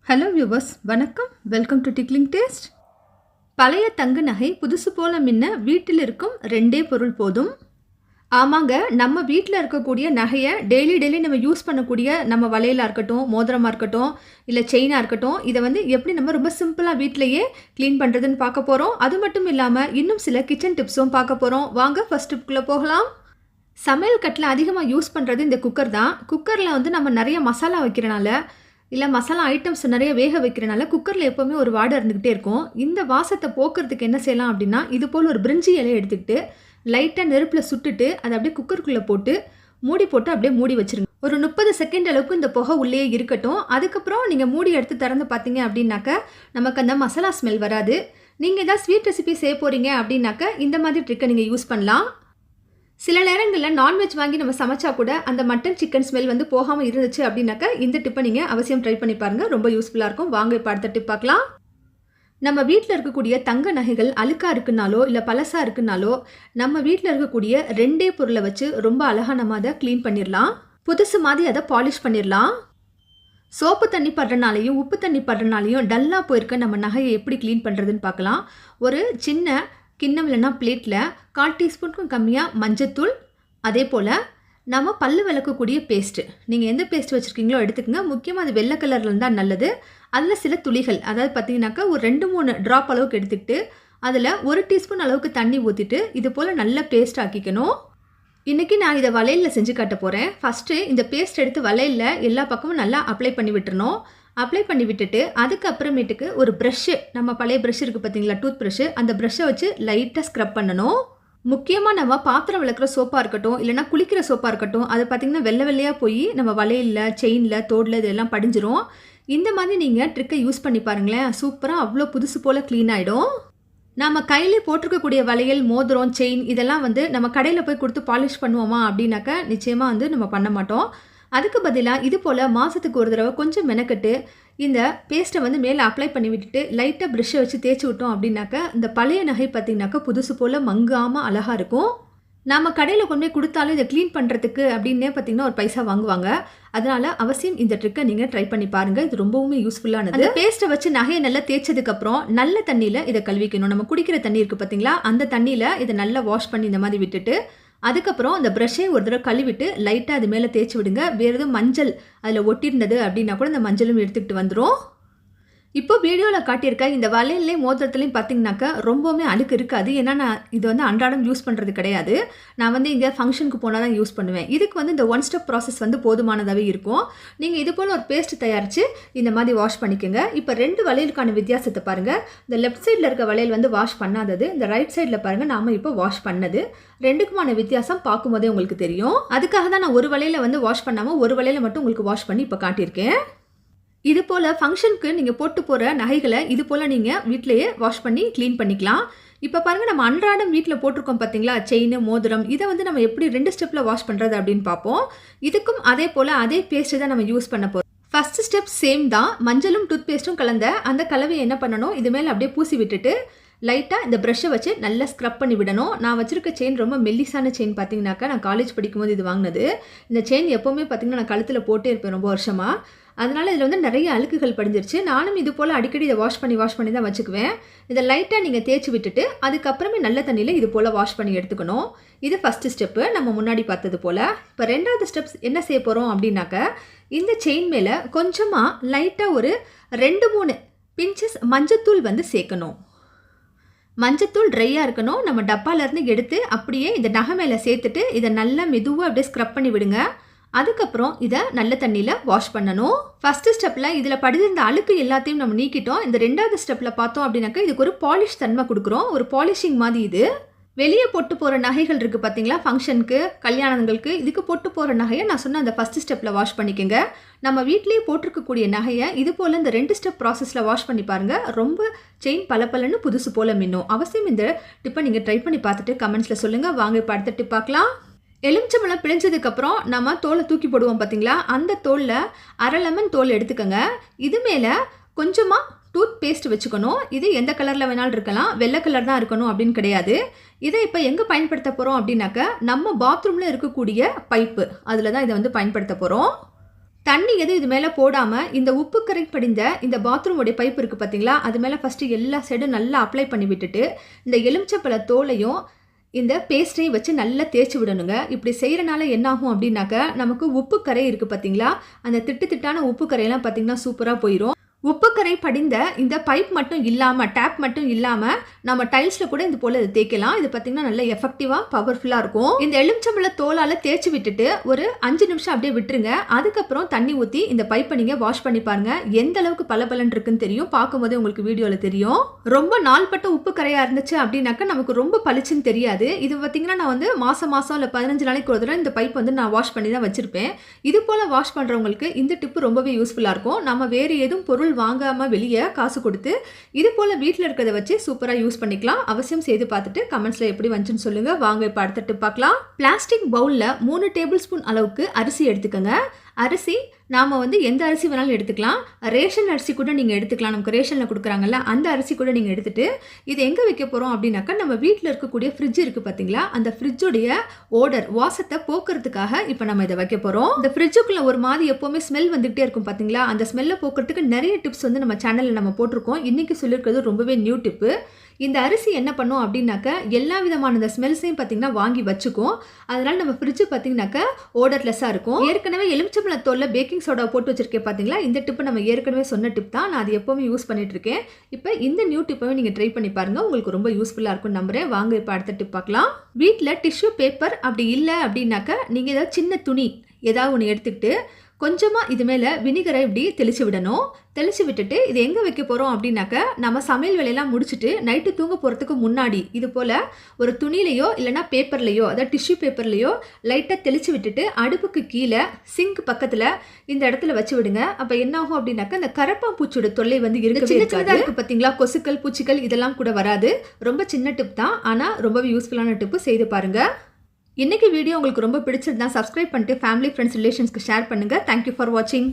Hello viewers, வணக்கம். Welcome to tickling taste. பழைய தங்க நகை புதுசு போல மின்ன வீட்டில் இருக்கும் ரெண்டே பொருள் போதும். ஆமாங்க, நம்ம வீட்டில் இருக்கக்கூடிய நகையை டெய்லி நம்ம யூஸ் பண்ணக்கூடிய நம்ம வளையலாக இருக்கட்டும், மோதிரமாக இருக்கட்டும், இல்லை செயினாக இருக்கட்டும், இதை எப்படி நம்ம ரொம்ப சிம்பிளாக வீட்டிலையே க்ளீன் பண்ணுறதுன்னு பார்க்க போகிறோம். அது மட்டும் இல்லாமல் இன்னும் சில கிச்சன் டிப்ஸும் பார்க்க போகிறோம். வாங்க ஃபர்ஸ்ட் டிப்குள்ளே போகலாம். சமையல் கட்டில் அதிகமாக யூஸ் பண்ணுறது இந்த குக்கர் தான். குக்கரில் நம்ம நிறைய மசாலா வைக்கிறனால, இல்லை மசாலா ஐட்டம்ஸ் நிறைய வேக வைக்கிறனால குக்கரில் எப்போவுமே ஒரு வாடை இருந்துக்கிட்டே இருக்கும். இந்த வாசத்தை போக்குறதுக்கு என்ன செய்யலாம் அப்படின்னா, இது போல் ஒரு பிரிஞ்சி இலையை எடுத்துக்கிட்டு லைட்டாக நெருப்பில் சுட்டுட்டு அதை அப்படியே குக்கருக்குள்ளே போட்டு மூடி போட்டு அப்படியே மூடி வச்சுருங்க. ஒரு 30 செகண்ட் அளவுக்கு இந்த புகை உள்ளே இருக்கட்டும். அதுக்கப்புறம் நீங்கள் மூடி எடுத்து திறந்து பார்த்தீங்க அப்படின்னாக்க நமக்கு அந்த மசாலா ஸ்மெல் வராது. நீங்கள் ஏதாவது ஸ்வீட் ரெசிபி செய்ய போகிறீங்க அப்படின்னாக்க இந்த மாதிரி ட்ரிக்கை நீங்கள் யூஸ் பண்ணலாம். சில நேரங்களில் நான்வெஜ் வாங்கி நம்ம சமைச்சா கூட அந்த மட்டன் சிக்கன் ஸ்மெல் போகாமல் இருந்துச்சு அப்படின்னாக்கா இந்த டிப்பை நீங்கள் அவசியம் ட்ரை பண்ணி பாருங்கள். ரொம்ப யூஸ்ஃபுல்லாக இருக்கும். வாங்க இப்போ அடுத்த டிப் பார்க்கலாம். நம்ம வீட்டில் இருக்கக்கூடிய தங்க நகைகள் அழுக்காக இருக்குனாலோ இல்லை பழசாக இருக்குனாலோ நம்ம வீட்டில் இருக்கக்கூடிய ரெண்டே பொருளை வச்சு ரொம்ப அழகாக நம்ம அதை க்ளீன் பண்ணிடலாம். புதுசு மாதிரி அதை பாலிஷ் பண்ணிடலாம். சோப்பு தண்ணி படுறனாலையும் உப்பு தண்ணி படுறனாலையும் டல்லாக போயிருக்க நம்ம நகையை எப்படி க்ளீன் பண்ணுறதுன்னு பார்க்கலாம். ஒரு சின்ன கிண்ணம் இல்லைன்னா பிளேட்டில் 1/4 டீஸ்பூனுக்கும் கம்மியாக மஞ்சத்தூள், அதே போல் நம்ம பல்லு விளக்கக்கூடிய பேஸ்ட்டு, நீங்கள் எந்த பேஸ்ட் வச்சுருக்கீங்களோ எடுத்துக்கோங்க. முக்கியமாக அது வெள்ளை கலரில் இருந்தால் நல்லது. அதில் சில துளிகள், அதாவது பார்த்தீங்கன்னாக்கா ஒரு 2-3 ட்ராப் அளவுக்கு எடுத்துக்கிட்டு அதில் 1 டீஸ்பூன் அளவுக்கு தண்ணி ஊற்றிட்டு இது போல் நல்ல பேஸ்ட் ஆக்கிக்கணும். இன்றைக்கி நான் இதை வளையலில் செஞ்சு காட்ட போகிறேன். ஃபஸ்ட்டு இந்த பேஸ்ட் எடுத்து வளையலில் எல்லா பக்கமும் நல்லா அப்ளை பண்ணி விட்டுறணும். அப்ளை பண்ணி விட்டுட்டு அதுக்கப்புறமேட்டுக்கு ஒரு ப்ரஷ்ஷு, நம்ம பழைய ப்ரஷ் இருக்குது பார்த்தீங்களா, டூத் ப்ரஷ்ஷு, அந்த ப்ரஷ்ஷை வச்சு லைட்டாக ஸ்க்ரப் பண்ணணும். முக்கியமாக நம்ம பாத்திரம் விளக்குற சோப்பாக இருக்கட்டும், இல்லைனா குளிக்கிற சோப்பாக இருக்கட்டும், அது பார்த்திங்கன்னா வெள்ளையாக போய் நம்ம வளையலில், செயினில், தோடில் இதெல்லாம் படிஞ்சிரும். இந்த மாதிரி நீங்கள் ட்ரிக்கை யூஸ் பண்ணி பாருங்களேன். சூப்பராக அவ்வளோ புதுசு போல் க்ளீன் ஆகிடும். நம்ம கையிலே போட்டிருக்கக்கூடிய வளையல், மோதிரம், செயின் இதெல்லாம் நம்ம கடையில் போய் கொடுத்து பாலிஷ் பண்ணுவோமா அப்படின்னாக்கா நிச்சயமாக நம்ம பண்ண மாட்டோம். அதுக்கு பதிலாக இது போல் மாதத்துக்கு ஒரு தடவை கொஞ்சம் மெனக்கட்டு இந்த பேஸ்ட்டை மேலே அப்ளை பண்ணி விட்டுட்டு லைட்டாக ப்ரஷ்ஷை வச்சு தேய்ச்சி விட்டோம் அப்படின்னாக்கா இந்த பழைய நகை பார்த்திங்கனாக்கா புதுசு போல் மங்காமல் அழகாக இருக்கும். நம்ம கடையில் கொண்டு போய் கொடுத்தாலும் இதை க்ளீன் பண்ணுறதுக்கு அப்படின்னே பார்த்திங்கன்னா ஒரு பைசா வாங்குவாங்க. அதனால் அவசியம் இந்த ட்ரிக்கை நீங்கள் ட்ரை பண்ணி பாருங்கள். இது ரொம்பவுமே யூஸ்ஃபுல்லானது. அந்த பேஸ்ட்டை வச்சு நகையை நல்லா தேய்ச்சதுக்கப்புறம் நல்ல தண்ணியில் இதை கழுவிக்கணும். நம்ம குடிக்கிற தண்ணி இருக்குது பார்த்திங்களா, அந்த தண்ணியில் இதை நல்லா வாஷ் பண்ணி இந்த மாதிரி விட்டுட்டு அதுக்கப்புறம் அந்த ப்ரஷ்ஷை ஒரு தடவை கழுவிட்டு லைட்டாக அது மேலே தேய்ச்சி விடுங்க. வேறு எதுவும் மஞ்சள் அதில் ஒட்டியிருந்தது அப்படின்னா கூட இந்த மஞ்சளும் எடுத்துக்கிட்டு வந்துடும். இப்போ வீடியோவில் காட்டியிருக்க இந்த வளையல்லையும் மோதிரத்துலையும் பார்த்தீங்கன்னாக்கா ரொம்பவுமே அழுக்கு இருக்காது. ஏன்னா நான் இது அன்றாடம் யூஸ் பண்ணுறது கிடையாது. நான் இங்கே ஃபங்க்ஷனுக்கு போனால் தான் யூஸ் பண்ணுவேன். இதுக்கு இந்த 1 ஸ்டெப் ப்ராசஸ் போதுமானதாகவே இருக்கும். நீங்கள் இது போல் ஒரு பேஸ்ட் தயாரித்து இந்த மாதிரி வாஷ் பண்ணிக்கோங்க. இப்போ 2 வளையலுக்கான வித்தியாசத்தை பாருங்கள். இந்த லெஃப்ட் சைடில் இருக்க வளையல் வாஷ் பண்ணாதது, இந்த ரைட் சைடில் பாருங்கள் நாம் இப்போ வாஷ் பண்ணது. 2க்குமான வித்தியாசம் பார்க்கும்போதே உங்களுக்கு தெரியும். அதுக்காக தான் நான் ஒரு வளையலை வாஷ் பண்ணாமல் ஒரு வளையலை மட்டும் உங்களுக்கு வாஷ் பண்ணி இப்போ காட்டியிருக்கேன். இது போல் ஃபங்க்ஷனுக்கு நீங்கள் போட்டு போகிற நகைகளை இது போல் நீங்கள் வீட்டிலையே வாஷ் பண்ணி க்ளீன் பண்ணிக்கலாம். இப்போ பாருங்கள், நம்ம அன்றாடம் வீட்டில் போட்டிருக்கோம் பார்த்தீங்களா, செயின், மோதிரம், இதை நம்ம எப்படி 2 ஸ்டெப்பில் வாஷ் பண்ணுறது அப்படின்னு பார்ப்போம். இதுக்கும் அதே போல் அதே பேஸ்ட்டு தான் நம்ம யூஸ் பண்ண போகிறோம். ஃபஸ்ட் ஸ்டெப் சேம் தான். மஞ்சளும் டூத் பேஸ்ட்டும் கலந்த அந்த கலவையை என்ன பண்ணணும், இது மேலே அப்படியே பூசி விட்டுட்டு லைட்டாக இந்த ப்ரஷ்ஷை வச்சு நல்லா ஸ்க்ரப் பண்ணி விடணும். நான் வச்சுருக்க செயின் ரொம்ப மெல்லிசான செயின் பார்த்தீங்கன்னாக்கா, நான் காலேஜ் படிக்கும்போது இது வாங்கினது. இந்த செயின் எப்போவுமே பார்த்தீங்கன்னா நான் கழுத்தில் போட்டே இருப்பேன் ரொம்ப வருஷமாக. அதனால் இதில் நிறைய அழுக்குகள் படிஞ்சிருச்சு. நானும் இது போல் அடிக்கடி இதை வாஷ் பண்ணி தான் வச்சுக்குவேன். இதை லைட்டாக நீங்கள் தேய்ச்சி விட்டுட்டு அதுக்கப்புறமே நல்ல தண்ணியில் இது போல் வாஷ் பண்ணி எடுத்துக்கணும். இது ஃபஸ்ட்டு ஸ்டெப்பு, நம்ம முன்னாடி பார்த்தது போல். இப்போ 2வது ஸ்டெப்ஸ் என்ன செய்ய போகிறோம் அப்படின்னாக்கா, இந்த செயின் மேலே கொஞ்சமாக லைட்டாக ஒரு 2-3 பிஞ்சஸ் மஞ்சத்தூள் சேர்க்கணும். மஞ்சத்தூள் ட்ரையாக இருக்கணும். நம்ம டப்பாலேருந்து எடுத்து அப்படியே இந்த நகை மேலே சேர்த்துட்டு இதை நல்லா மெதுவாக அப்படியே ஸ்க்ரப் பண்ணி விடுங்க. அதுக்கப்புறம் இதை நல்ல தண்ணியில் வாஷ் பண்ணணும். ஃபஸ்ட்டு ஸ்டெப்பில் இதில் படிந்திருந்த அழுக்கு எல்லாத்தையும் நம்ம நீக்கிட்டோம். இந்த 2வது ஸ்டெப்பில் பார்த்தோம் அப்படின்னாக்கா இதுக்கு ஒரு பாலிஷ் தன்மை கொடுக்குறோம். ஒரு பாலிஷிங் மாதிரி இது. வெளியே போட்டு போகிற நகைகள் இருக்குது பார்த்தீங்களா, ஃபங்க்ஷனுக்கு, கல்யாணங்களுக்கு, இதுக்கு போட்டு போகிற நகையை நான் சொன்ன அந்த ஃபஸ்ட்டு ஸ்டெப்பில் வாஷ் பண்ணிக்கோங்க. நம்ம வீட்லேயே போட்டிருக்கக்கூடிய நகையை இது போல் இந்த 2 ஸ்டெப் ப்ராசஸில் வாஷ் பண்ணி பாருங்கள். ரொம்ப செயின் பளபளன்னு புதுசு போல் மின்னும். அவசியம் இந்த டிப்பை நீங்கள் ட்ரை பண்ணி பார்த்துட்டு கமெண்ட்ஸில் சொல்லுங்கள். வாங்க இப்போ அடுத்த டிப் பார்க்கலாம். எலுமிச்சம்பழம் பிழிஞ்சதுக்கப்புறம் நம்ம தோலை தூக்கி போடுவோம் பார்த்தீங்களா, அந்த தோலில் 1/2 லெமன் தோல் எடுத்துக்கோங்க. இது மேலே கொஞ்சமாக டூத் பேஸ்ட் வச்சுக்கணும். இது எந்த கலரில் வேணாலும் இருக்கலாம், வெள்ளை கலர் தான் இருக்கணும் அப்படின்னு கிடையாது. இதை இப்போ எங்கே பயன்படுத்த போகிறோம் அப்படின்னாக்கா, நம்ம பாத்ரூமில் இருக்கக்கூடிய பைப்பு அதில் தான் இதை பயன்படுத்த போகிறோம். தண்ணி எதுவும் இது மேலே போடாமல் இந்த உப்பு கரை படிந்த இந்த பாத்ரூமோடைய பைப் இருக்குது பார்த்தீங்களா, அது மேலே ஃபஸ்ட்டு எல்லா சைடும் நல்லா அப்ளை பண்ணி விட்டுட்டு இந்த எலுமிச்சப்பழ தோலையும் இந்த பேஸ்ட்டையும் வச்சு நல்லா தேய்ச்சி விடணுங்க. இப்படி செய்கிறனால என்னாகும் அப்படின்னாக்க நமக்கு உப்பு கரை இருக்குது பார்த்தீங்களா, அந்த திட்டான உப்பு கரையெல்லாம் பார்த்தீங்கன்னா சூப்பராக போயிடும். உப்புக்கரை படிந்த இந்த பைப் மட்டும் இல்லாமல், டேப் மட்டும் இல்லாமல் நம்ம டைல்ஸில் கூட இது போல் தேய்க்கலாம். இது பார்த்திங்கன்னா நல்ல எஃபெக்டிவாக பவர்ஃபுல்லாக இருக்கும். இந்த எலுமிச்சம்பழ தோலால் தேய்ச்சி விட்டுட்டு ஒரு 5 நிமிஷம் அப்படியே விட்டுருங்க. அதுக்கப்புறம் தண்ணி ஊற்றி இந்த பைப்பை நீங்கள் வாஷ் பண்ணி பாருங்கள். எந்த அளவுக்கு பலபலன் இருக்குன்னு தெரியும். பார்க்கும்போதே உங்களுக்கு வீடியோவில் தெரியும். ரொம்ப நாள்பட்ட உப்பு கரையாக இருந்துச்சு அப்படின்னாக்கா நமக்கு ரொம்ப பளிச்சுன்னு தெரியாது. இது பார்த்திங்கன்னா நான் வந்து மாதம் இல்லை 15 நாளைக்கு ஒரு தடவை இந்த பைப் வந்து நான் வாஷ் பண்ணி தான் வச்சுருப்பேன். இது போல் வாஷ் பண்ணுறவங்களுக்கு இந்த டிப்பு ரொம்பவே யூஸ்ஃபுல்லாக இருக்கும். நம்ம வேறு எதுவும் பொருள் வாங்காமல் வெளியே காசு கொடுத்து இது போல் வீட்டில் இருக்கிறத வச்சு சூப்பராக யூஸ் பண்ணிக்கலாம். அவசியம் செய்து பார்த்துட்டு கமெண்ட்ஸில் எப்படி வந்துச்சுன்னு சொல்லுங்கள். வாங்க இப்போ அடுத்த டிப் பார்க்கலாம். பிளாஸ்டிக் பவுலில் 3 டேபிள் ஸ்பூன் அளவுக்கு அரிசி எடுத்துக்கோங்க. அரிசி நாம் வந்து எந்த அரிசி வேணாலும் எடுத்துக்கலாம். ரேஷன் அரிசி கூட நீங்கள் எடுத்துக்கலாம். நமக்கு ரேஷனில் கொடுக்குறாங்கல்ல, அந்த அரிசி கூட நீங்கள் எடுத்துகிட்டு இது எங்கே வைக்க போகிறோம் அப்படின்னாக்கா, நம்ம வீட்டில் இருக்கக்கூடிய ஃப்ரிட்ஜ் இருக்குது பார்த்தீங்களா, அந்த ஃப்ரிட்ஜுடைய ஓடர் வாசத்தை போக்குறதுக்காக இப்போ நம்ம இதை வைக்க போகிறோம். இந்த ஃப்ரிட்ஜுக்குள்ளே ஒரு மாதிரி எப்போவுமே ஸ்மெல் வந்துகிட்டே இருக்கும் பார்த்தீங்களா, அந்த ஸ்மெல்லை போக்குறதுக்கு நிறைய டிப்ஸ் வந்து நம்ம சேனலில் நம்ம போட்டிருக்கோம். இன்றைக்கி சொல்லியிருக்கிறது ரொம்பவே நியூ டிப்பு. இந்த அரிசி என்ன பண்ணும் அப்படின்னாக்க, எல்லா விதமான இந்த ஸ்மெல்ஸையும் பார்த்திங்கன்னா வாங்கி வச்சுக்கும். அதனால் நம்ம ஃப்ரிட்ஜு பார்த்திங்கனாக்கா ஓடர்லெஸ்ஸாக இருக்கும். ஏற்கனவே எலுமிச்சம்பழத்தோலில் பேக்கிங் சோடா போட்டு வச்சுருக்கேன் பார்த்தீங்களா, இந்த டிப்பு நம்ம ஏற்கனவே சொன்ன டிப் தான். நான் அது எப்போவுமே யூஸ் பண்ணிகிட்ருக்கேன். இப்போ இந்த நியூ டிப்பையும் நீங்கள் ட்ரை பண்ணி பாருங்கள். உங்களுக்கு ரொம்ப யூஸ்ஃபுல்லாக இருக்கும்னு நம்புகிறேன். வாங்க இப்போ அடுத்த டிப் பார்க்கலாம். வீட்டில் டிஷ்யூ பேப்பர் அப்படி இல்லை அப்படின்னாக்கா, நீங்கள் ஏதாவது சின்ன துணி ஏதாவது ஒன்று எடுத்துக்கிட்டு கொஞ்சமாக இது மேலே வினிகரை இப்படி தெளித்து விடணும். தெளித்து விட்டுட்டு இது எங்கே வைக்க போகிறோம் அப்படின்னாக்க, நம்ம சமையல் வேலையெல்லாம் முடிச்சுட்டு நைட்டு தூங்க போகிறதுக்கு முன்னாடி இது போல் ஒரு துணியிலையோ இல்லைனா பேப்பர்லையோ, அதாவது டிஷ்யூ பேப்பர்லையோ லைட்டாக தெளித்து விட்டுட்டு அடுப்புக்கு கீழே சிங்க் பக்கத்தில் இந்த இடத்துல வச்சு விடுங்க. அப்போ என்னாகும் அப்படின்னாக்க, இந்த கரப்பாம்பூச்சியோட தொல்லை வந்து சின்னதாக இருக்குது பார்த்தீங்களா, கொசுக்கள் பூச்சிகள் இதெல்லாம் கூட வராது. ரொம்ப சின்ன டிப் தான், ஆனால் ரொம்பவே யூஸ்ஃபுல்லான டிப்பு. செய்து பாருங்கள். இன்னைக்கு வீடியோ உங்களுக்கு ரொம்ப பிடிச்சிருந்தா சப்ஸ்கிரைப் பண்ணிட்டு ஃபேமிலி ஃப்ரெண்ட்ஸ் ரிலேஷன்ஸ்க்கு ஷேர் பண்ணுங்கள். தேங்க்யூ ஃபார் வாட்சிங்.